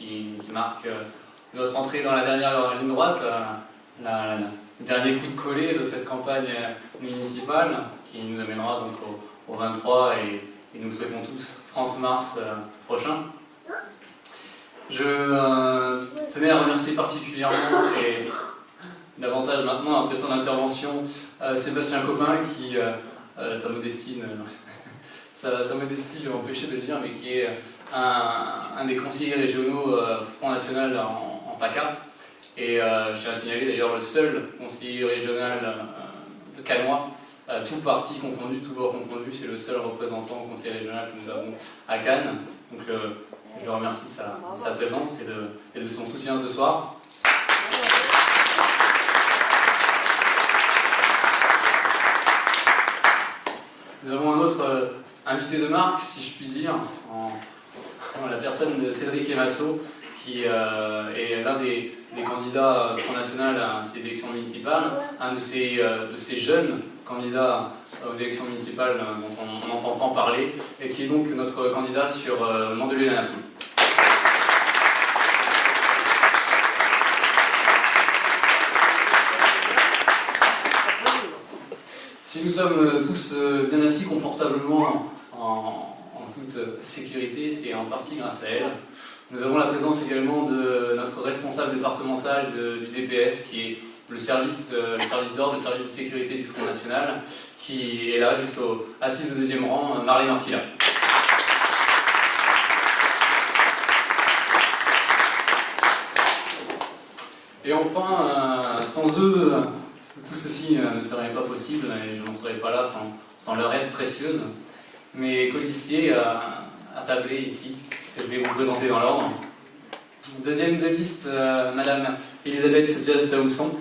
qui marque notre entrée dans la dernière ligne droite, le dernier coup de collet de cette campagne municipale qui nous amènera donc au 23 et nous le souhaitons tous 30 mars prochain. Je tenais à remercier particulièrement et davantage maintenant après son intervention Sébastien Copin qui, sa modestie m'empêchait de le dire, mais qui est un des conseillers régionaux Front National en PACA. Et je tiens à signaler d'ailleurs le seul conseiller régional de Canois, tout parti confondu, tout bord confondu, c'est le seul représentant conseiller régional que nous avons à Cannes. Donc je le remercie de sa présence et de son soutien ce soir. Nous avons un autre invité de marque, si je puis dire, en la personne de Cédric Emasso, qui est l'un des candidats Front National à ces élections municipales, un de ces jeunes candidats aux élections municipales dont on entend tant parler, et qui est donc notre candidat sur Mandelieu-la-Napoule. Si nous sommes tous bien assis confortablement en toute sécurité, c'est en partie grâce à elle. Nous avons la présence également de notre responsable départemental du DPS, qui est le service d'ordre, le service de sécurité du Front National, qui est là, juste assise au deuxième rang, Marlène Orfila. Et enfin, sans eux, tout ceci ne serait pas possible, et je n'en serais pas là sans leur aide précieuse. Mes colistiers attablés ici, que je vais vous présenter dans l'ordre. Deuxième de liste, Madame Elisabeth Diaz-Daousson.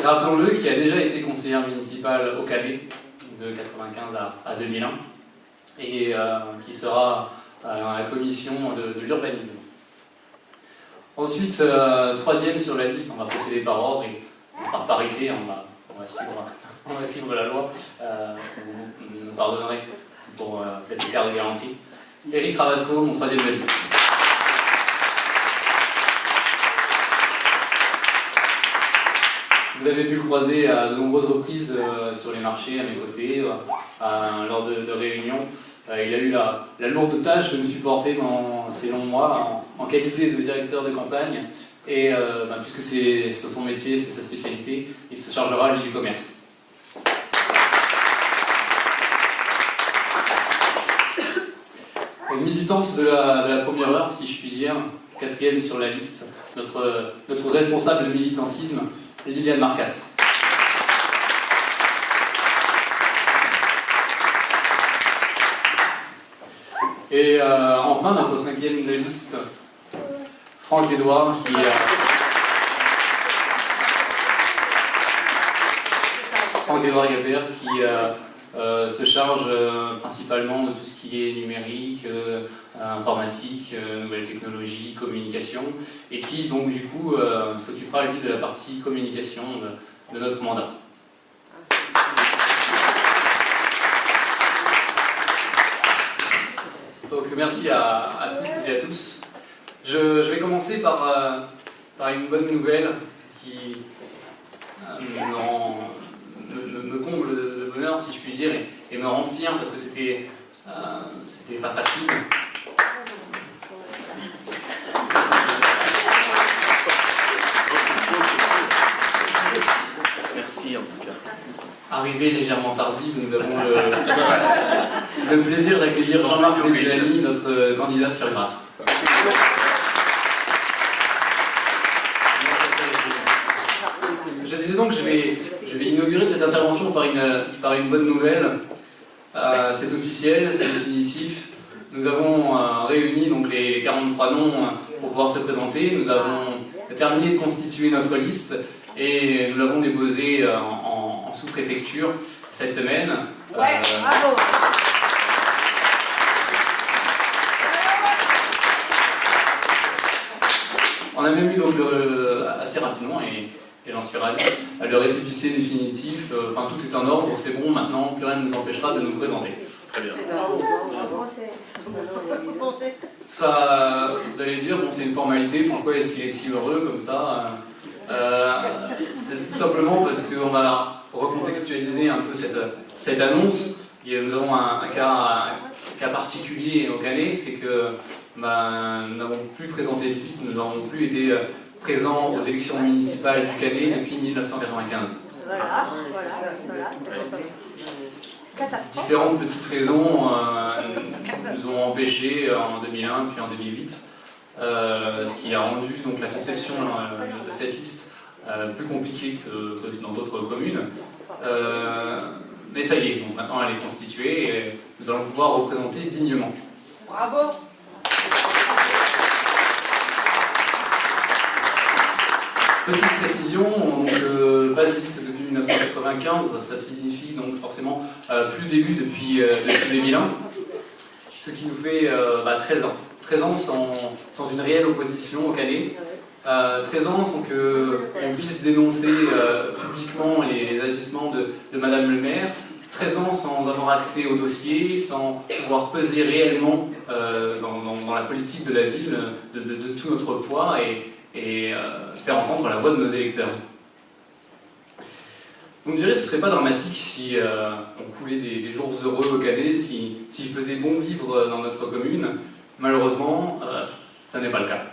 Rappelons-le, qui a déjà été conseillère municipale au Calais de 1995 à 2001 et qui sera dans la commission de l'urbanisme. Ensuite, troisième sur la liste, on va procéder par ordre et par parité, on va suivre la loi. Vous nous pardonnerez pour cet écart de garantie. Éric Ravasco, mon troisième de liste. Vous avez pu le croiser à de nombreuses reprises sur les marchés, à mes côtés, lors de réunions. Il a eu la lourde tâche de me supporter dans ces longs mois en qualité de directeur de campagne. Et puisque c'est son métier, c'est sa spécialité, il se chargera lui du commerce. Une militante de la première heure, si je puis dire, quatrième sur la liste, notre responsable de militantisme, Liliane Marcas. Et enfin, notre cinquième de liste, Franck Edouard, Franck Edouard Gabert, qui se charge principalement de tout ce qui est numérique, informatique, nouvelles technologies, communication, et qui donc du coup s'occupera lui de la partie communication de notre mandat. Donc merci à toutes et à tous. Je vais commencer par une bonne nouvelle qui me comble de bonheur, si je puis dire, et me rend fier parce que c'était pas facile. Merci en tout cas. Arrivé légèrement tardive, nous avons le plaisir d'accueillir Jean-Marc Lézulani, notre candidat sur Grasse. Je disais donc que je vais inaugurer cette intervention par une bonne nouvelle. C'est officiel, c'est définitif. Nous avons réuni donc les 43 noms pour pouvoir se présenter. Nous avons terminé de constituer notre liste et nous l'avons déposée en sous-préfecture cette semaine. Ouais, bravo. On a même eu donc assez rapidement et j'en suis ravi. Le récépissé définitif, enfin tout est en ordre, c'est bon, maintenant plus rien ne nous empêchera de nous présenter. Très bien. Ça, vous allez dire, bon, c'est une formalité, pourquoi est-ce qu'il est si heureux comme ça c'est tout simplement parce qu'on va recontextualiser un peu cette annonce. Et nous avons un cas particulier au Canet, c'est que nous n'avons plus présenté de liste, nous n'avons plus été présents aux élections municipales du Canet depuis 1995. Voilà. Différentes petites raisons nous ont empêchés en 2001 puis en 2008, ce qui a rendu donc la conception de cette liste plus compliquée que dans d'autres communes. Mais ça y est, donc maintenant elle est constituée et nous allons pouvoir représenter dignement. Bravo! Petite précision, donc, pas de liste depuis 1995, ça signifie donc forcément plus d'élu depuis 2001, ce qui nous fait 13 ans. 13 ans sans une réelle opposition au Canet, 13 ans sans qu'on puisse dénoncer publiquement les agissements de Madame le maire, 13 ans sans avoir accès au dossier, sans pouvoir peser réellement dans la politique de la ville de tout notre poids et faire entendre la voix de nos électeurs. Vous me direz, ce ne serait pas dramatique si on coulait des jours heureux au Canet, s'il faisait bon vivre dans notre commune. Malheureusement, ça n'est pas le cas.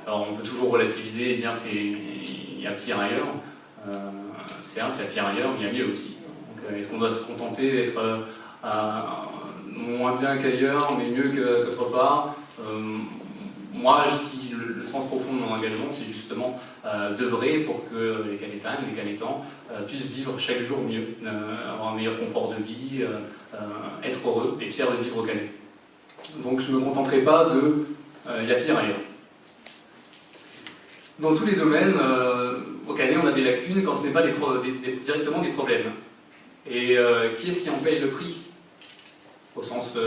Alors on peut toujours relativiser et dire qu'il y a pire ailleurs. C'est vrai qu'il y a pire ailleurs, mais il y a mieux aussi. Donc, est-ce qu'on doit se contenter d'être moins bien qu'ailleurs, mais mieux qu'autre part? Moi, le sens profond de mon engagement, c'est justement d'œuvrer pour que les Canétanes, les Canétans puissent vivre chaque jour mieux, avoir un meilleur confort de vie, être heureux et fiers de vivre au Canet. Donc je ne me contenterai pas de il y a pire ailleurs. Dans tous les domaines, au Canet, on a des lacunes quand ce n'est pas directement des problèmes. Et qui est-ce qui en paye le prix? Au sens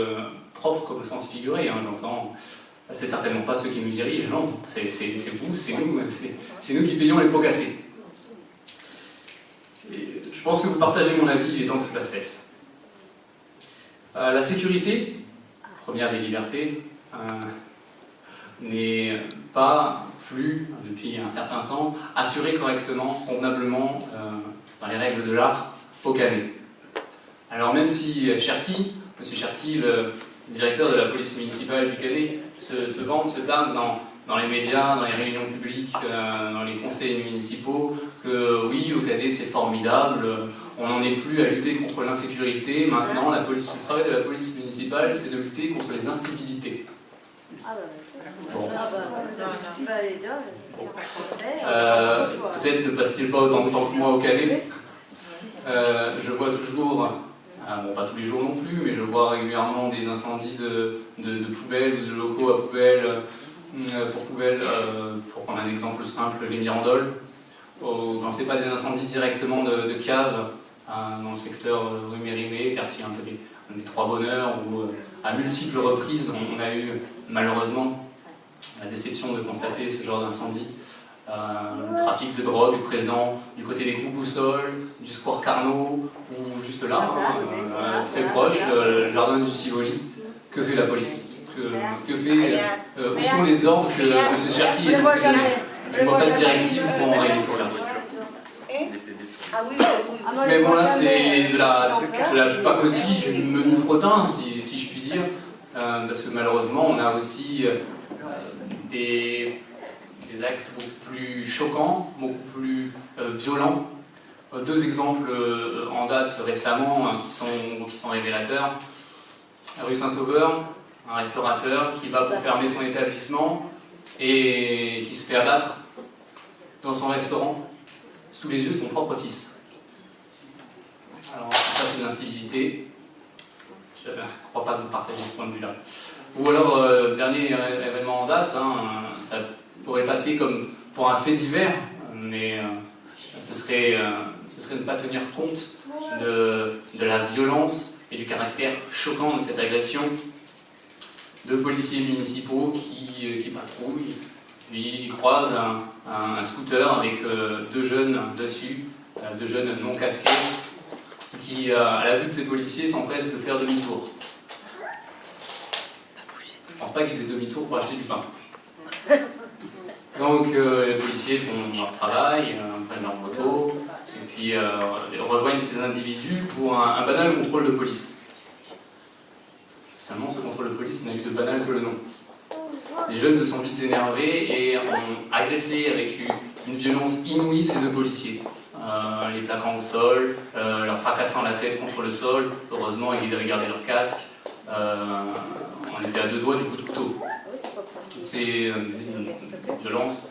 propre comme au sens figuré, hein, j'entends. C'est certainement pas ceux qui nous dirigent, non, c'est vous, c'est nous qui payons les pots cassés. Et je pense que vous partagez mon avis, il est temps que cela cesse. La sécurité, première des libertés, n'est pas plus, depuis un certain temps, assurée correctement, convenablement, dans les règles de l'art, au Canet. Alors même si M. Cherki, le directeur de la police municipale du Canet, se vante, se targue dans les médias, dans les réunions publiques, dans les conseils municipaux, que oui, au Canet c'est formidable, on n'en est plus à lutter contre l'insécurité, maintenant le travail de la police municipale c'est de lutter contre les incivilités. Bon. Peut-être ne passe-t-il pas autant de temps que moi au Canet. Je vois toujours, bon pas tous les jours non plus, mais je vois régulièrement des incendies de poubelles ou de locaux à poubelles, pour prendre un exemple simple, les Mirandoles. Quand ce n'est pas des incendies directement de caves, dans le secteur rue Mérimée, quartier un peu des Trois Bonheurs, où à multiples reprises on a eu malheureusement la déception de constater ce genre d'incendie. Le trafic de drogue présent du côté des Coups-Boussoles, du square Carnot, ou juste là, très proche, le jardin du Civoli. Que fait la police? Où sont les ordres que M. Cherki est censé donner? Je ne vois pas de directive pour enrayer tout là. Mais bon, là, c'est de la pacotille du menu frottin, si je puis dire, parce que malheureusement, on a aussi des actes beaucoup plus choquants, beaucoup plus violents. Deux exemples en date récemment qui sont révélateurs. Rue Saint-Sauveur, un restaurateur qui va pour fermer son établissement et qui se fait abattre dans son restaurant sous les yeux de son propre fils. Alors ça c'est de l'incivilité. Je ne crois pas que vous partagez ce point de vue-là. Ou alors, dernier événement en date, ça pourrait passer comme pour un fait divers, mais ce serait ne pas tenir compte de la violence et du caractère choquant de cette agression de policiers municipaux qui patrouillent, puis ils croisent un scooter avec deux jeunes dessus, deux jeunes non casqués, qui, à la vue de ces policiers, s'empressent de faire demi-tour. Je pense pas qu'ils faisaient demi-tour pour acheter du pain. Donc les policiers font leur travail, prennent leur moto, et puis rejoignent ces individus pour un banal contrôle de police. Finalement, ce contrôle de police n'a eu de banal que le nom. Les jeunes se sont vite énervés et ont agressé avec une violence inouïe ces deux policiers. Les plaquant au sol, leur fracassant la tête contre le sol. Heureusement, ils avaient gardé leur casque. On était à deux doigts du coup de couteau. C'est une violence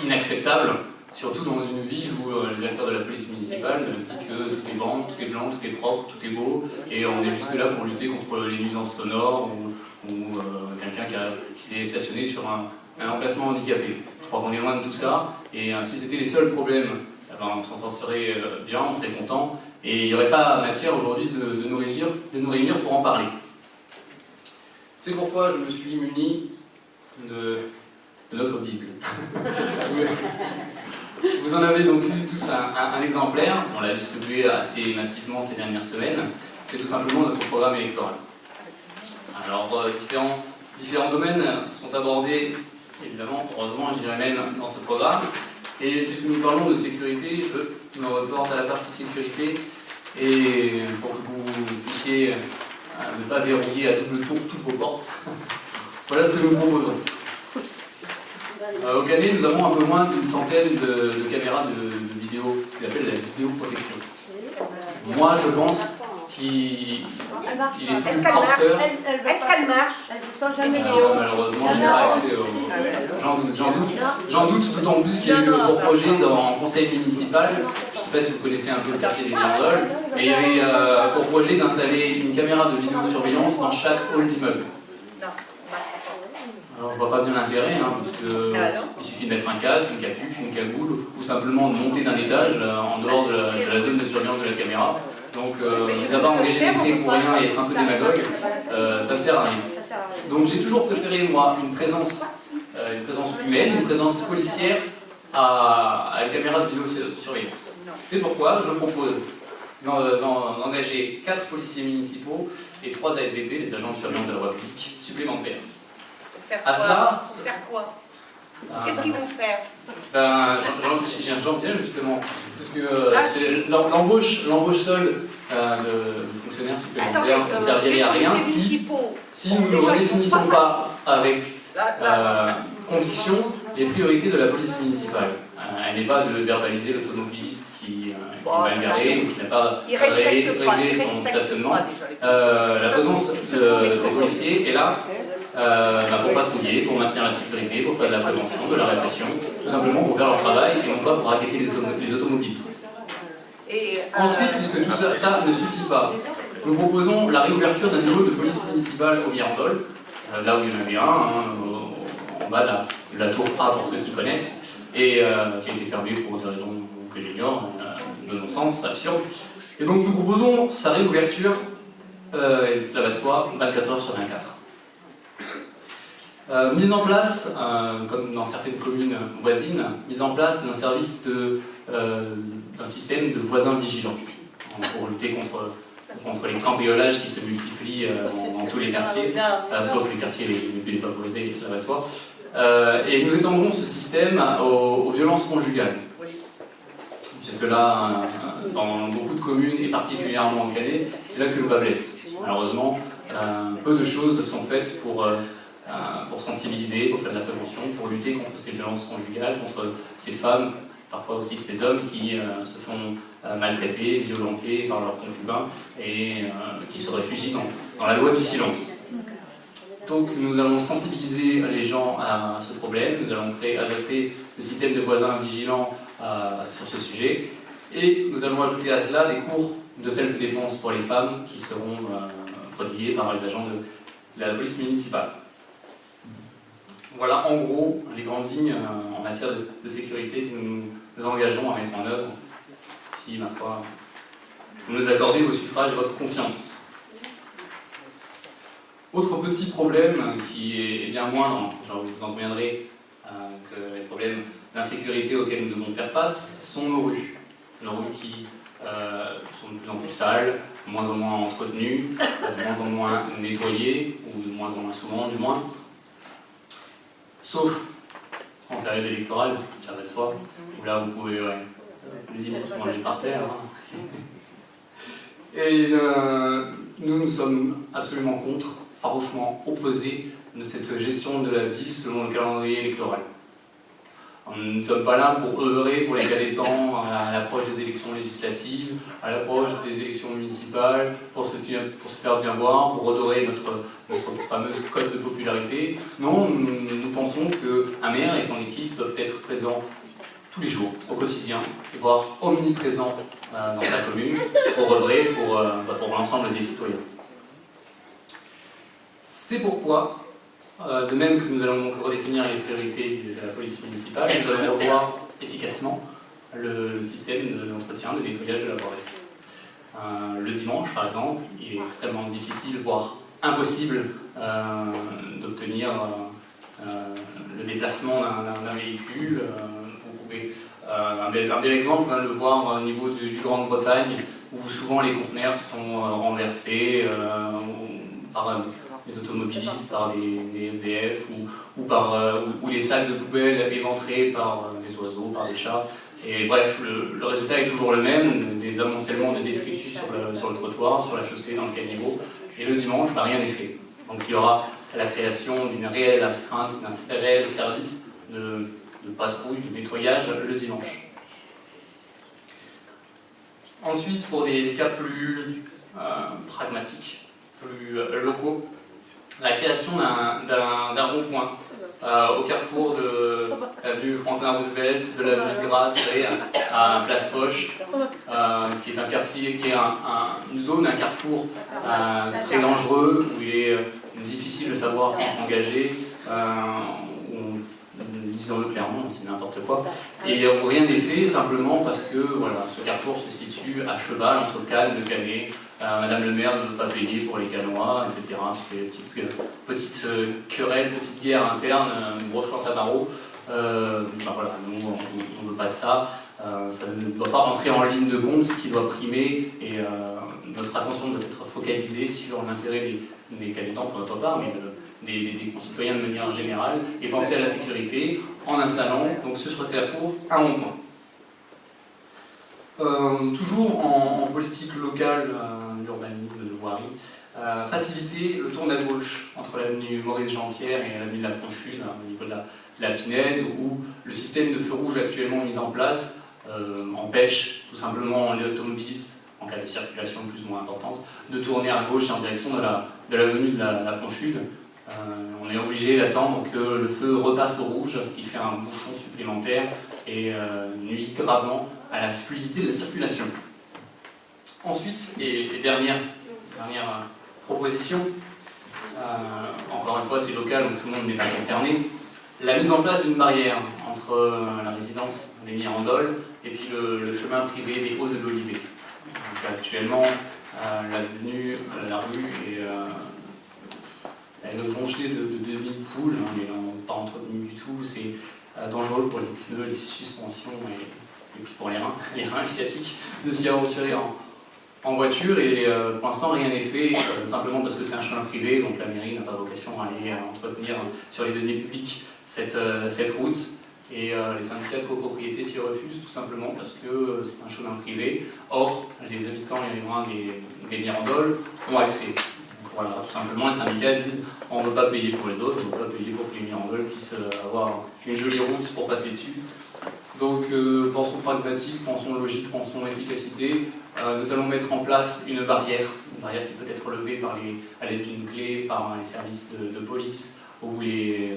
inacceptable, surtout dans une ville où le directeur de la police municipale dit que tout est blanc, tout est blanc, tout est propre, tout est beau, et on est juste là pour lutter contre les nuisances sonores ou quelqu'un qui s'est stationné sur un emplacement handicapé. Je crois qu'on est loin de tout ça, et si c'était les seuls problèmes, on s'en sortirait bien, on serait content, et il n'y aurait pas matière aujourd'hui de nous réunir pour en parler. C'est pourquoi je me suis muni de notre Bible. Vous en avez donc lu tous un exemplaire, on l'a distribué assez massivement ces dernières semaines, c'est tout simplement notre programme électoral. Alors différents domaines sont abordés, évidemment, heureusement je dirais même dans ce programme, et puisque nous parlons de sécurité, je me reporte à la partie sécurité, et pour que vous puissiez ne pas verrouiller à double tour toutes vos portes, voilà ce que nous proposons. Au Canet, nous avons un peu moins d'une centaine de caméras de vidéo, ce qu'on appelle la vidéoprotection. Moi, je pense qu'il est plus porteur. Est-ce qu'elle marche? Elles sont jamais malheureusement, je n'ai pas accès au... J'en doute, d'autant plus qu'il y a eu pour projet dans le conseil municipal, je ne sais pas si vous connaissez un peu le quartier des Mirandoles, mais il y avait pour projet d'installer une caméra de vidéosurveillance dans chaque hall d'immeuble. Alors je vois pas bien l'intérêt, parce qu'il suffit de mettre un casque, une capuche, une cagoule, ou simplement de monter d'un étage en dehors de la zone de surveillance de la caméra. Donc ne pas engager des frais pour rien et être un peu démagogue, ça ne sert à rien. Donc j'ai toujours préféré, moi, une présence humaine, une présence policière à une caméra de vidéosurveillance. C'est pourquoi je propose d'engager 4 policiers municipaux et 3 ASVP, des agents de surveillance de la voie publique, supplémentaires. À cela, faire quoi? Qu'est-ce qu'ils vont faire? J'en viens justement, parce que l'embauche seule de fonctionnaires supplémentaires ne servirait à rien si nous ne redéfinissons pas avec conviction les priorités de la police municipale. Elle n'est pas de verbaliser l'automobiliste qui est mal garé ou qui n'a pas réglé son stationnement. La présence des policiers est là pour patrouiller, pour maintenir la sécurité, pour faire de la prévention, de la répression, tout simplement pour faire leur travail et non pas pour raqueter les automobilistes. Ensuite, puisque tout ça ne suffit pas, nous proposons la réouverture d'un niveau de police municipale au Mirandol, là où il y en avait un, en bas de la tour A pour ceux qui connaissent, et qui a été fermé pour des raisons que j'ignore, de non-sens, absurde. Et donc nous proposons sa réouverture, et cela va de soi, 24 heures sur 24. Mise en place, comme dans certaines communes voisines, mise en place d'un service d'un système de voisins vigilants pour lutter contre les cambriolages qui se multiplient dans tous les quartiers, sauf les quartiers les plus défavorisés, cela va de soi. Et nous étendrons ce système aux violences conjugales. Puisque là, dans beaucoup de communes, et particulièrement en Canet, c'est là que le bas blesse. Malheureusement, peu de choses sont faites pour sensibiliser, pour faire de la prévention, pour lutter contre ces violences conjugales, contre ces femmes, parfois aussi ces hommes qui se font maltraiter, violenter par leurs concubins et qui se réfugient dans la loi du silence. Donc nous allons sensibiliser les gens à ce problème, nous allons adapter le système de voisins vigilants sur ce sujet, et nous allons ajouter à cela des cours de self-défense pour les femmes qui seront prodigués par les agents de la police municipale. Voilà en gros les grandes lignes en matière de sécurité que nous nous engageons à mettre en œuvre si, ma foi, vous nous accordez vos suffrages et votre confiance. Autre petit problème qui est bien moindre, genre vous en conviendrez, que les problèmes d'insécurité auxquelles nous devons faire face sont nos rues. Nos rues qui sont de plus en plus sales, de moins en moins entretenues, de moins en moins nettoyées, ou de moins en moins souvent du moins. Sauf en période électorale, ça va de soi, où là vous pouvez limite manger par terre. Et nous sommes absolument contre, farouchement opposés de cette gestion de la ville selon le calendrier électoral. Nous ne sommes pas là pour œuvrer pour les cas des temps à l'approche des élections législatives, à l'approche des élections municipales, pour se faire bien voir, pour redorer notre fameuse cote de popularité. Non, nous pensons qu'un maire et son équipe doivent être présents tous les jours, au quotidien, voire omniprésents dans sa commune, pour œuvrer pour l'ensemble des citoyens. C'est pourquoi, de même que nous allons donc redéfinir les priorités de la police municipale, nous allons revoir efficacement le système d'entretien, de nettoyage de la voirie. Le dimanche, par exemple, il est extrêmement difficile, voire impossible, d'obtenir le déplacement d'un véhicule. Un bel exemple, on va le voir au niveau du Grande-Bretagne, où souvent les conteneurs sont renversés par des automobilistes, par des SDF, ou les sacs de poubelle éventrés par des oiseaux, par des chats. Et bref, le résultat est toujours le même, des amoncellements de détritus sur le trottoir, sur la chaussée, dans le caniveau. Et le dimanche, rien n'est fait. Donc il y aura la création d'une réelle astreinte, d'un réel service de patrouille, de nettoyage le dimanche. Ensuite, pour des cas plus pragmatiques, plus locaux, la création d'un rond-point au carrefour de l'avenue Franklin Roosevelt, de l'avenue de Grasse à Place Foch, qui est un quartier, qui est une zone, un carrefour très dangereux, où il est difficile de savoir qui s'engager, disons-le clairement, c'est n'importe quoi. Et rien n'est fait simplement parce que voilà, ce carrefour se situe à cheval entre Cannes et Canet. Madame le maire ne veut pas payer pour les Cannois, etc. C'est petite querelle, petite guerre interne, brochant à barreaux. Voilà, nous, on ne veut pas de ça. Ça ne doit pas rentrer en ligne de compte, ce qui doit primer. Et notre attention doit être focalisée sur l'intérêt des Canetans pour notre part, mais des concitoyens de manière générale, et penser à la sécurité en installant donc ce carrefour à rond-point. Toujours en politique locale, l'urbanisme de voirie, faciliter le tourne à gauche entre l'avenue Maurice Jean-Pierre et l'avenue de la Conchune, au niveau de la Pinède, où le système de feu rouge actuellement mis en place empêche tout simplement les automobilistes, en cas de circulation plus ou moins importante, de tourner à gauche en direction de l'avenue de la Conchune. On est obligé d'attendre que le feu repasse au rouge, ce qui fait un bouchon supplémentaire et nuit gravement à la fluidité de la circulation. Ensuite, et dernière proposition, encore une fois c'est local donc tout le monde n'est pas concerné, la mise en place d'une barrière entre la résidence des Mirandoles et puis le chemin privé des Hauts de l'Olivet. Actuellement, l'avenue, la rue elle est jonchée de demi-poules, elle n'est pas entretenue du tout, c'est dangereux pour les pneus, les suspensions et puis pour les reins sciatiques de s'y aventurer en voiture. Et pour l'instant rien n'est fait, simplement parce que c'est un chemin privé, donc la mairie n'a pas vocation à aller entretenir sur les deniers publics cette route. Et les syndicats de copropriété s'y refusent tout simplement parce que c'est un chemin privé. Or, les habitants et les riverains des Mirandoles ont accès. Voilà, tout simplement, les syndicats disent on ne veut pas payer pour les autres, on ne veut pas payer pour que les Mirandoles puissent avoir une jolie route pour passer dessus. Donc, pensons pragmatique, pensons logique, pensons efficacité. Nous allons mettre en place une barrière qui peut être levée à l'aide d'une clé par les services de police ou les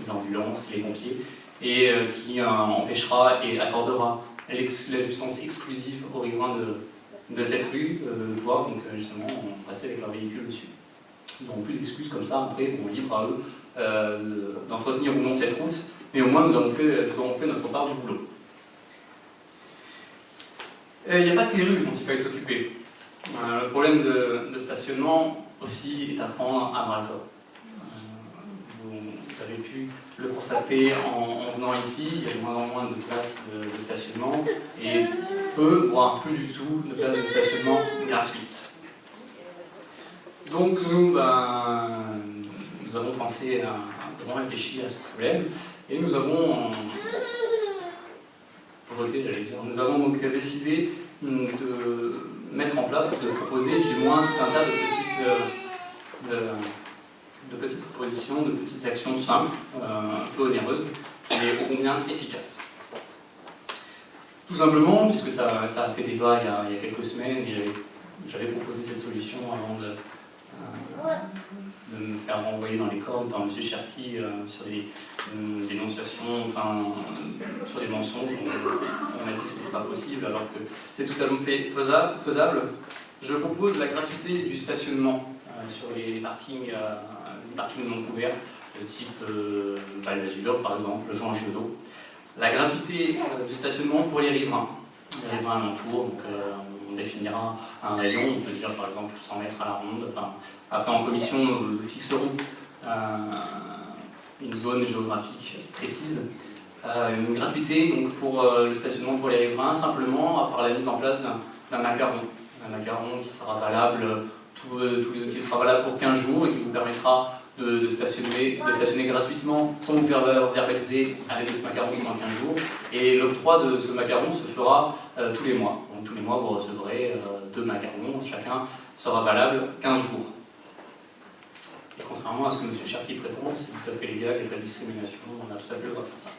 ambulances, les pompiers, et qui empêchera et accordera la jouissance exclusive aux riverains de cette rue de pouvoir donc justement passer avec leur véhicule dessus. Ils n'auront plus d'excuses comme ça, après on libre à eux d'entretenir ou non cette route, mais au moins nous aurons fait notre part du boulot. Il n'y a pas que les rues dont il fallait s'occuper. Le problème de stationnement aussi est à prendre à bras-le-corps. vous avez pu le constater en venant ici, il y a de moins en moins de places de stationnement et peu, voire plus du tout, de places de stationnement gratuites. Donc nous avons pensé, nous avons réfléchi à ce problème et nous avons nous avons donc décidé de mettre en place, de proposer du moins tout un tas de petites propositions, de petites actions simples, un peu onéreuses, mais ô combien efficaces. Tout simplement, puisque ça a fait débat il y a quelques semaines, et j'avais proposé cette solution avant de me faire renvoyer dans les cordes par M. Cherki sur des dénonciations, enfin, sur des mensonges. On m'a dit que ce n'était pas possible, alors que c'est totalement faisable. Je propose la gratuité du stationnement sur les parkings non couverts, de type Val d'Azur, par exemple, Jean Giono. La gratuité du stationnement pour les riverains alentours, donc on définira un rayon, on peut dire par exemple 100 mètres à la ronde. Enfin, après en commission, nous fixerons une zone géographique précise. Une gratuité donc, pour le stationnement pour les riverains, simplement par la mise en place d'un macaron. Un macaron qui sera valable pour 15 jours et qui vous permettra de stationner gratuitement sans vous faire verbaliser avec ce macaron pendant 15 jours. Et l'octroi de ce macaron se fera tous les mois. Donc tous les mois, vous recevrez 2 macarons, chacun sera valable 15 jours. Et contrairement à ce que M. Cherki prétend, c'est tout à fait légal, il n'y a pas de discrimination, on a tout à fait le droit de faire ça.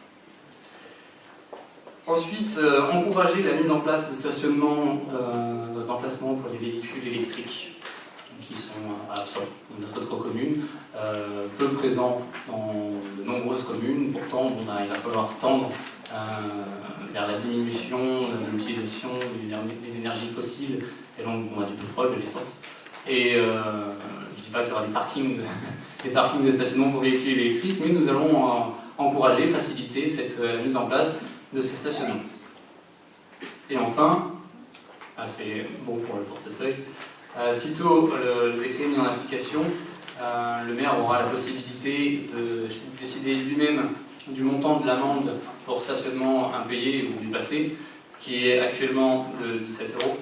Ensuite, encourager la mise en place de stationnement d'emplacement pour les véhicules électriques qui sont absents dans notre commune, peu présents dans de nombreuses communes. Pourtant, il va falloir tendre vers la diminution de l'utilisation des énergies fossiles, et donc du pétrole, de l'essence. Et je ne dis pas qu'il y aura des parkings de stationnement pour véhicules électriques, mais nous allons encourager, faciliter cette mise en place de ces stationnements. Et enfin, c'est bon pour le portefeuille, sitôt le décret mis en application, le maire aura la possibilité de décider lui-même du montant de l'amende pour stationnement impayé ou dépassé, qui est actuellement de 17 €.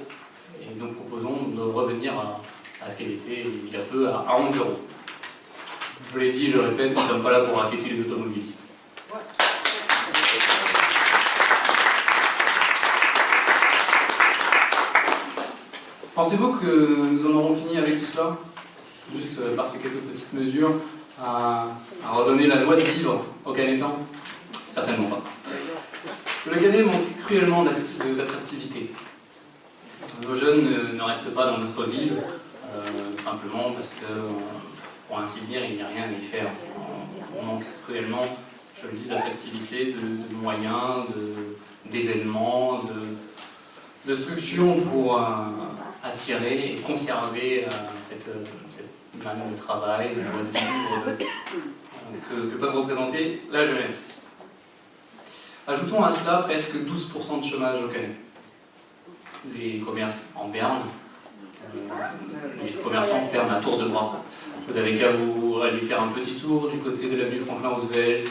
Et nous proposons de revenir à ce qu'elle était il y a peu, à 11 €. Je l'ai dit, je le répète, nous ne sommes pas là pour inquiéter les automobilistes. Pensez-vous que nous en aurons fini avec tout cela? Juste par ces quelques petites mesures, à redonner la joie de vivre aux Canétans? Certainement pas. Le Canet manque cruellement d'attractivité. Nos jeunes ne restent pas dans notre ville, simplement parce que, pour ainsi dire, il n'y a rien à y faire. On manque cruellement, je le dis, d'attractivité, de moyens, d'événements, de structures pour attirer et conserver cette manière de travail, de joie de vivre que peuvent représenter la jeunesse. Ajoutons à cela presque 12% de chômage au Canet. Les commerces en berne, les commerçants ferment à tour de bras. Vous avez qu'à aller faire un petit tour du côté de l'avenue Franklin Roosevelt,